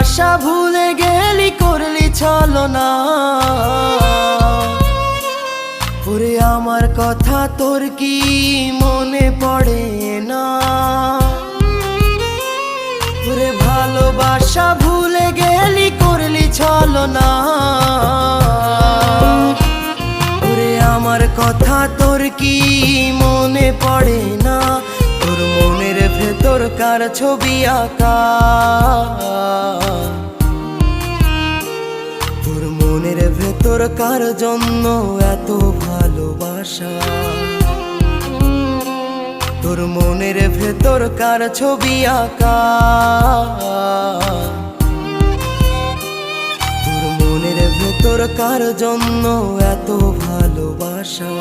ভালোবাসা ভুলে গেলি করলি ছলনা। ওরে আমার কথা তোর কি মনে পড়ে না? ওরে ভালোবাসা ভুলে গেলি করলি ছলনা। ওরে আমার কথা তোর কি মনে পড়ে না? তোর মনের ভেতর কার ছবি আঁকা? তোর মনের ভেতর কার জন্য এত ভালোবাসা? তোর মনের ভেতর কার ছবি আঁকা? তোর মনের ভেতর কার জন্য এত ভালোবাসা?